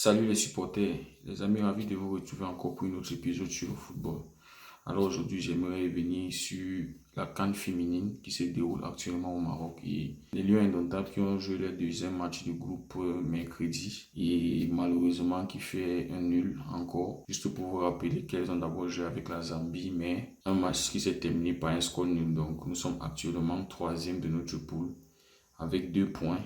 Salut les supporters, les amis, ravi de vous retrouver encore pour une autre épisode sur le football. Alors aujourd'hui, j'aimerais revenir sur la CAN féminine qui se déroule actuellement au Maroc et les Lions indomptables qui ont joué leur deuxième match de groupe mercredi et malheureusement qui fait un nul encore. Juste pour vous rappeler qu'elles ont d'abord joué avec la Zambie, mais un match qui s'est terminé par un score nul. Donc nous sommes actuellement troisième de notre poule avec 2 points.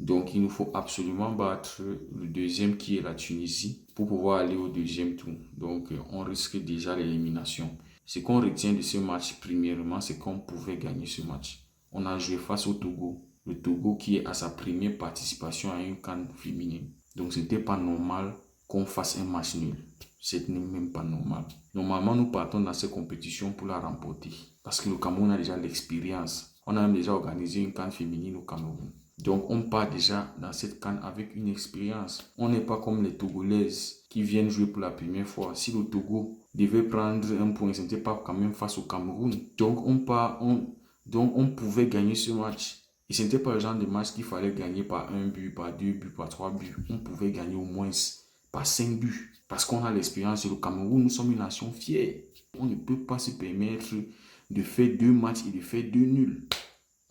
Donc, il nous faut absolument battre le deuxième qui est la Tunisie pour pouvoir aller au deuxième tour. Donc, on risque déjà l'élimination. Ce qu'on retient de ce match, premièrement, c'est qu'on pouvait gagner ce match. On a joué face au Togo. Le Togo qui est à sa première participation à une CAN féminine. Donc, ce n'était pas normal qu'on fasse un match nul. Ce n'est même pas normal. Normalement, nous partons dans ces compétitions pour la remporter. Parce que le Cameroun a déjà l'expérience. On a même déjà organisé une CAN féminine au Cameroun. Donc, on part déjà dans cette CAN avec une expérience. On n'est pas comme les Togolaises qui viennent jouer pour la première fois. Si le Togo devait prendre un point, ce n'était pas quand même face au Cameroun. Donc, on pouvait gagner ce match. Et ce n'était pas le genre de match qu'il fallait gagner par un but, par 2 buts, par 3 buts. On pouvait gagner au moins par 5 buts. Parce qu'on a l'expérience. Et le Cameroun, nous sommes une nation fière. On ne peut pas se permettre de faire 2 matchs et de faire 2 nuls.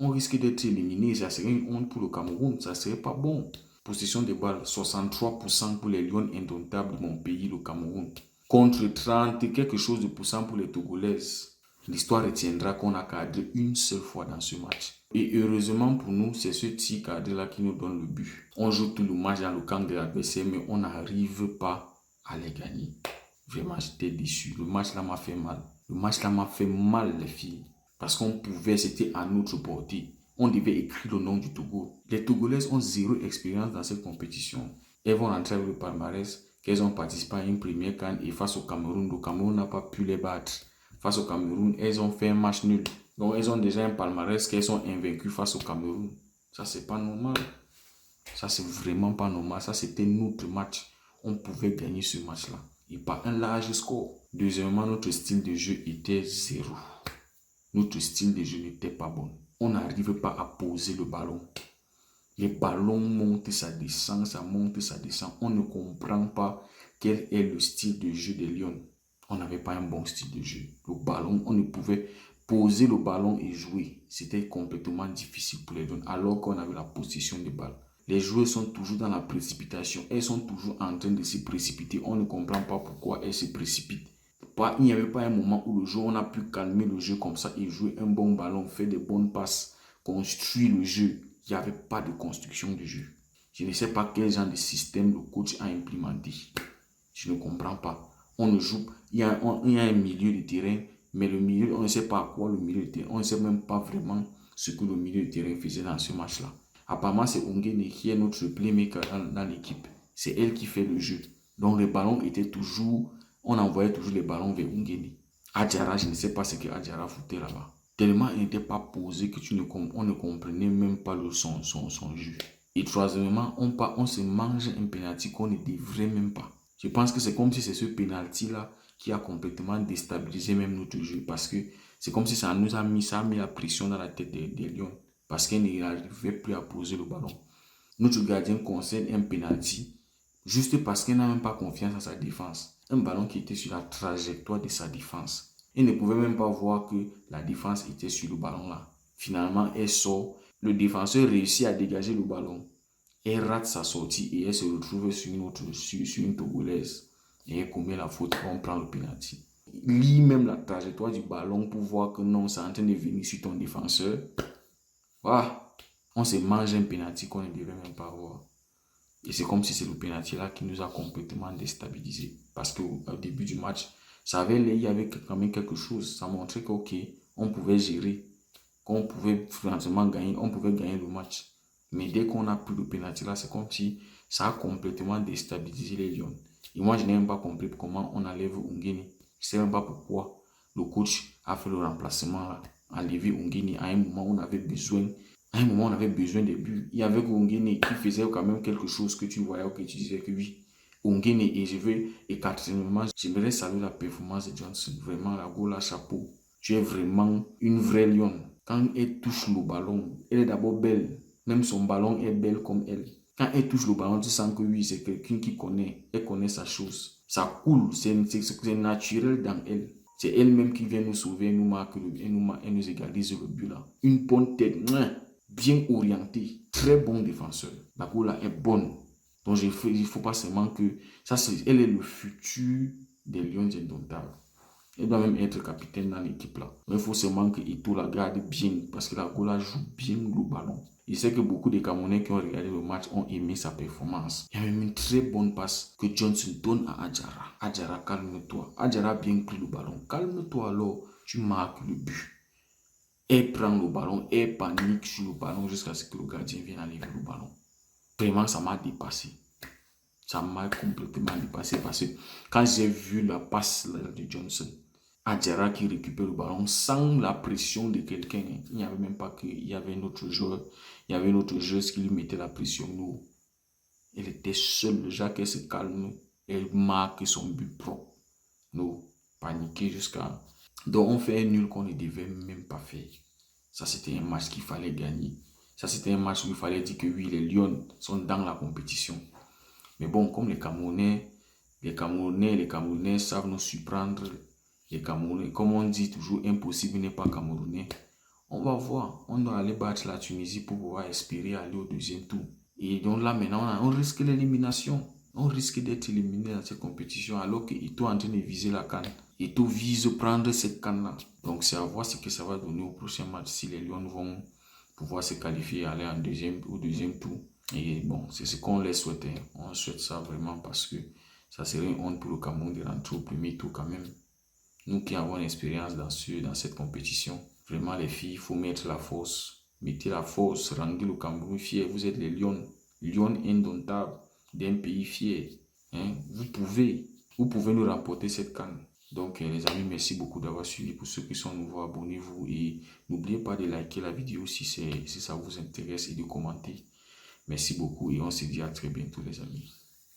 On risque d'être éliminé, ça serait une honte pour le Cameroun, ça serait pas bon. Possession de balle, 63% pour les Lions indomptables de mon pays, le Cameroun. Contre 30 et quelque chose de pourcent pour les Togolaises. L'histoire retiendra qu'on a cadré une seule fois dans ce match. Et heureusement pour nous, c'est ce petit cadre-là qui nous donne le but. On joue tout le match dans le camp de l'adversaire, mais on n'arrive pas à les gagner. Vraiment, j'étais déçu. Le match là m'a fait mal. Le match là m'a fait mal, les filles. Parce qu'on pouvait, c'était à notre portée. On devait écrire le nom du Togo. Les Togolaises ont zéro expérience dans cette compétition. Elles vont rentrer avec le palmarès qu'elles ont participé à une première CAN et face au Cameroun, le Cameroun n'a pas pu les battre. Face au Cameroun, elles ont fait un match nul. Donc elles ont déjà un palmarès qu'elles sont invaincues face au Cameroun. Ça, c'est pas normal. Ça, c'est vraiment pas normal. Ça, c'était notre match. On pouvait gagner ce match-là. Et par un large score. Deuxièmement, notre style de jeu était zéro. Notre style de jeu n'était pas bon. On n'arrive pas à poser le ballon. Les ballons montent, ça descend, ça monte, ça descend. On ne comprend pas quel est le style de jeu des Lions. On n'avait pas un bon style de jeu. Le ballon, on ne pouvait poser le ballon et jouer. C'était complètement difficile pour les Lions alors qu'on avait la possession de balle. Les joueurs sont toujours dans la précipitation. Elles sont toujours en train de se précipiter. On ne comprend pas pourquoi elles se précipitent. Il n'y avait pas un moment où le jeu, on a pu calmer le jeu comme ça et jouer un bon ballon, faire des bonnes passes, construire le jeu. Il n'y avait pas de construction de jeu. Je ne sais pas quel genre de système le coach a implémenté. Je ne comprends pas. On ne joue, il y a un milieu de terrain, mais le milieu, on ne sait pas à quoi le milieu de terrain. On ne sait même pas vraiment ce que le milieu de terrain faisait dans ce match-là. Apparemment, c'est Ongene qui est notre playmaker dans l'équipe. C'est elle qui fait le jeu. Donc, les ballons étaient toujours... On envoyait toujours les ballons vers Ongene. Adjara, je ne sais pas ce que Adjara foutait là-bas. Tellement il n'était pas posé que on ne comprenait même pas son jeu. Et troisièmement, on se mange un penalty qu'on ne devrait même pas. Je pense que c'est comme si c'est ce penalty-là qui a complètement déstabilisé même notre jeu. Parce que c'est comme si ça a mis la pression dans la tête des Lions. Parce qu'elle n'arrivait plus à poser le ballon. Notre gardien concède un penalty juste parce qu'il n'a même pas confiance en sa défense. Un ballon qui était sur la trajectoire de sa défense. Il ne pouvait même pas voir que la défense était sur le ballon là. Finalement, elle sort. Le défenseur réussit à dégager le ballon. Elle rate sa sortie et elle se retrouve sur une Togolaise. Et elle commet la faute. On prend le penalty. Lis même la trajectoire du ballon pour voir que non, c'est en train de venir sur ton défenseur. Voilà. On se mange un penalty qu'on ne devait même pas avoir. Et c'est comme si c'est le penalty là qui nous a complètement déstabilisés. Parce qu'au début du match, il y avait quand même quelque chose. Ça montrait qu'ok, on pouvait gérer, qu'on pouvait finalement gagner, on pouvait gagner le match. Mais dès qu'on a pris le penalty là, c'est comme si ça a complètement déstabilisé les Lions. Et moi, je n'ai même pas compris comment on enlève Ongene. Je ne sais même pas pourquoi le coach a fait le remplacement là, enlever Ongene à un moment où on avait besoin. À un moment, on avait besoin de buts. Il y avait Ongene qui faisait quand même quelque chose que tu voyais, que tu disais que oui. Ongene, et quatrièmement, j'aimerais saluer la performance de Johnson. Vraiment, la gola, chapeau. Tu es vraiment une vraie lionne. Quand elle touche le ballon, elle est d'abord belle. Même son ballon est belle comme elle. Quand elle touche le ballon, tu sens que oui, c'est quelqu'un qui connaît. Elle connaît sa chose. Ça coule, c'est naturel dans elle. C'est elle-même qui vient nous sauver, nous marque elle nous égalise le but là. Une bonne tête, bien orientée, très bon défenseur. La Gola est bonne. Donc il ne faut pas seulement que... Elle est le futur des Lions indomptables. Elle doit même être capitaine dans l'équipe là. Mais il faut seulement que Ito la garde bien parce que la Gola joue bien le ballon. Je sais que beaucoup de Camerounais qui ont regardé le match ont aimé sa performance. Il y a même une très bonne passe que Johnson donne à Adjara. Adjara, calme-toi. Adjara a bien pris le ballon. Calme-toi alors, tu marques le but. Elle prend le ballon, elle panique sur le ballon jusqu'à ce que le gardien vienne enlever le ballon. Vraiment, ça m'a dépassé. Ça m'a complètement dépassé parce que quand j'ai vu la passe de Johnson, Adjara qui récupère le ballon sans la pression de quelqu'un. Il n'y avait même pas qu'il y avait un autre joueur. Il y avait un autre joueur qui lui mettait la pression. Nous, elle était seule. Jacques, elle se calme. Elle marque son but propre. Nous, paniquer jusqu'à... Donc, on fait un nul qu'on ne devait même pas faire. Ça, c'était un match qu'il fallait gagner. Ça, c'était un match où il fallait dire que oui, les Lions sont dans la compétition. Mais bon, comme les Camerounais savent nous surprendre. Les Camerounais, comme on dit toujours, impossible n'est pas Camerounais. On va voir. On doit aller battre la Tunisie pour pouvoir espérer aller au deuxième tour. Et donc là, maintenant, on risque l'élimination. On risque d'être éliminé dans cette compétition alors qu'Ito est en train de viser la CAN. Ito vise prendre cette CAN-là. Donc, c'est à voir ce que ça va donner au prochain match. Si les Lions vont pouvoir se qualifier et aller au deuxième tour. Et bon, c'est ce qu'on les souhaite. On souhaite ça vraiment parce que ça serait une honte pour le Cameroun de rentrer au premier tour quand même. Nous qui avons l'expérience dans cette compétition, vraiment les filles, il faut mettre la force. Mettez la force, rendez le Cameroun fier. Vous êtes les lions indomptables d'un pays fier. Hein? Vous pouvez nous remporter cette canne. Donc les amis, merci beaucoup d'avoir suivi. Pour ceux qui sont nouveaux, abonnez-vous et n'oubliez pas de liker la vidéo si ça vous intéresse et de commenter. Merci beaucoup et on se dit à très bientôt les amis.